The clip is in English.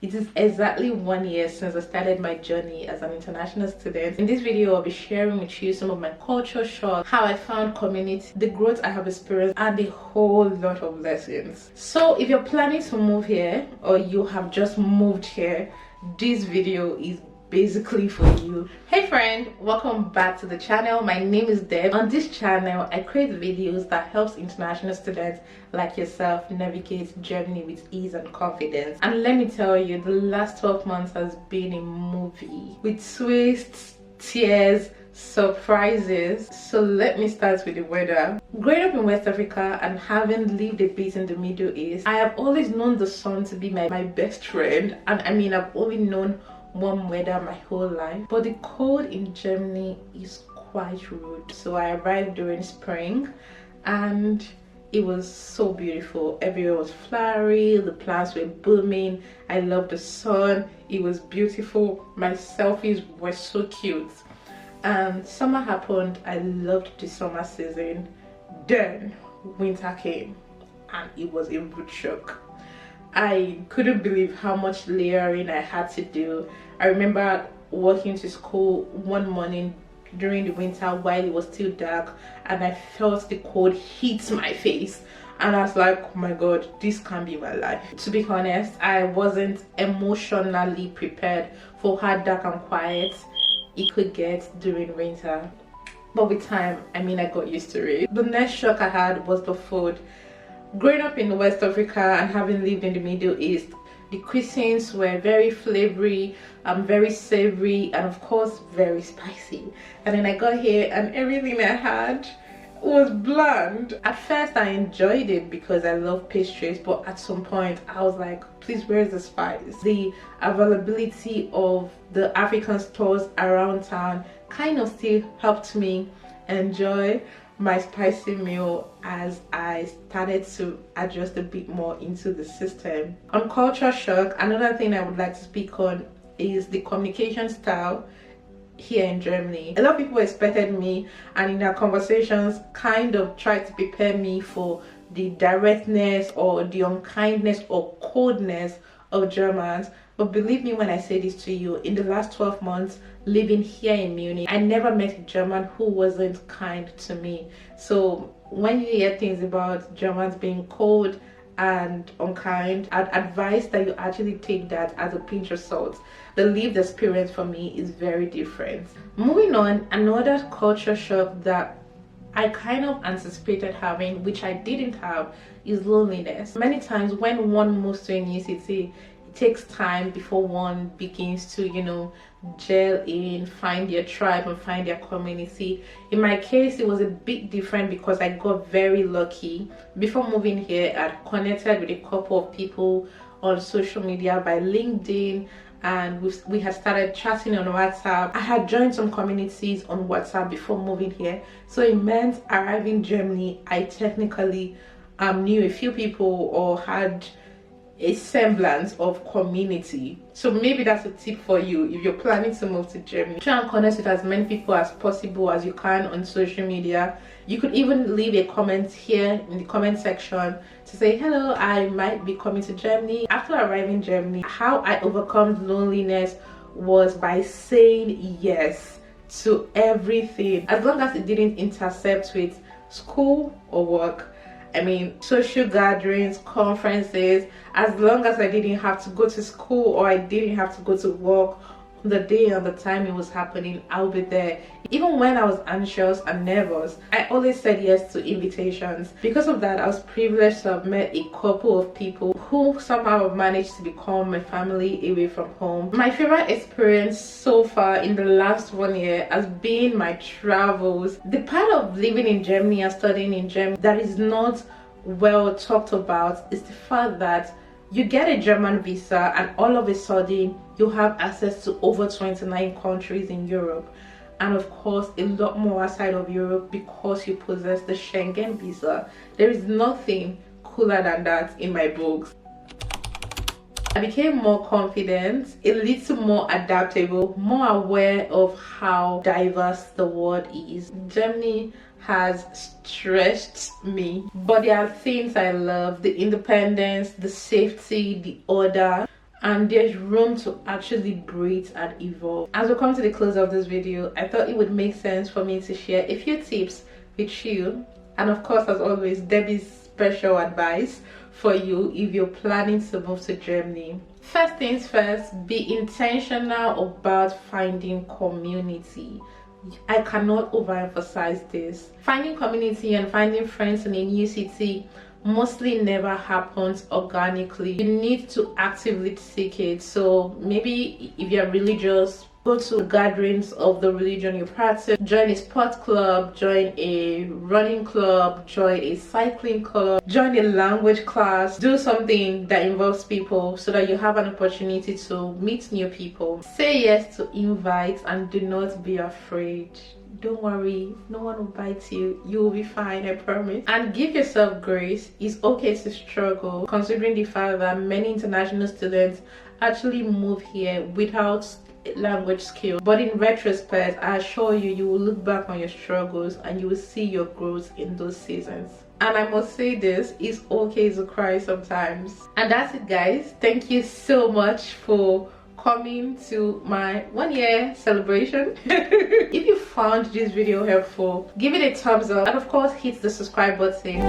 It is exactly 1 year since I started my journey as an international student. In this video, I'll be sharing with you some of my culture shock, how I found community, the growth I have experienced, and a whole lot of lessons. So if you're planning to move here or you have just moved here, this video is basically for you. Hey friend, welcome back to the channel. My name is Deb. On this channel I create videos that helps international students like yourself navigate Germany with ease and confidence. And let me tell you, the last 12 months has been a movie with twists, tears, surprises. So let me start with the weather. Growing up in West Africa and having lived a bit in the Middle East, I have always known the sun to be my best friend, and I mean I've only known warm weather my whole life, but the cold in Germany is quite rude. So I arrived during spring and it was so beautiful. Everywhere was flowery, the plants were blooming, I loved the sun, it was beautiful, my selfies were so cute. And summer happened. I loved the summer season. Then winter came and it was a rude shock. I couldn't believe how much layering I had to do. I remember walking to school one morning during the winter while it was still dark, and I felt the cold hit my face, and I was like, oh my god, this can't be my life. To be honest, I wasn't emotionally prepared for how dark and quiet it could get during winter, but with time, I mean, I got used to it. The next shock I had was the food. Growing up in West Africa and having lived in the Middle East, the cuisines were very flavory, very savory, and of course very spicy. And then I got here and everything I had was bland. At first I enjoyed it because I love pastries, but at some point I was like, please, where's the spice? The availability of the African stores around town kind of still helped me enjoy my spicy meal as I started to adjust a bit more into the system. On culture shock, another thing I would like to speak on is the communication style here in Germany. A lot of people expected me, and in their conversations kind of tried to prepare me for the directness or the unkindness or coldness of Germans. But believe me when I say this to you, in the last 12 months living here in Munich, I never met a German who wasn't kind to me. So when you hear things about Germans being cold and unkind, I'd advise that you actually take that as a pinch of salt. The lived experience for me is very different. Moving on, another culture shock that I kind of anticipated having, which I didn't have, is loneliness. Many times when one moves to a new city, it takes time before one begins to, gel in, find their tribe and find their community. In my case, it was a bit different because I got very lucky. Before moving here, I'd connected with a couple of people on social media by LinkedIn, and we had started chatting on WhatsApp. I had joined some communities on WhatsApp before moving here, so it meant arriving in Germany, I technically knew a few people or had a semblance of community. So maybe that's a tip for you if you're planning to move to Germany. Try and connect with as many people as possible as you can on social media. You could even leave a comment here in the comment section to say, hello, I might be coming to Germany. After arriving in Germany, how I overcome loneliness was by saying yes to everything, as long as it didn't intercept with school or work. I mean, social gatherings, conferences, as long as I didn't have to go to school or I didn't have to go to work on the day and the time it was happening, I'll be there. Even when I was anxious and nervous, I always said yes to invitations. Because of that, I was privileged to have met a couple of people who somehow have managed to become my family away from home. My favorite experience so far in the last 1 year has been my travels. The part of living in Germany and studying in Germany that is not well talked about is the fact that you get a German visa and all of a sudden you have access to over 29 countries in Europe, and of course a lot more outside of Europe because you possess the Schengen visa. There is nothing cooler than that in my books. I became more confident, a little more adaptable, more aware of how diverse the world is. Germany has stretched me, but there are things I love: the independence, the safety, the order, and there's room to actually breathe and evolve. As we come to the close of this video, I thought it would make sense for me to share a few tips with you, and of course, as always, Debbie's special advice for you if you're planning to move to Germany. First things first, be intentional about finding community. I cannot overemphasize this. Finding community and finding friends in a new city mostly never happens organically. You need to actively seek it. So maybe if you're religious, go to gatherings of the religion you practice, join a sports club, join a running club, join a cycling club, join a language class. Do something that involves people so that you have an opportunity to meet new people. Say yes to invites and do not be afraid. Don't worry, no one will bite you. You will be fine, I promise. And give yourself grace. It's okay to struggle, considering the fact that many international students actually move here without language skills. But in retrospect, I assure you, you will look back on your struggles and you will see your growth in those seasons. And I must say this, it's okay to cry sometimes. And that's it, guys. Thank you so much for coming to my 1 year celebration. If you found this video helpful, give it a thumbs up and of course hit the subscribe button.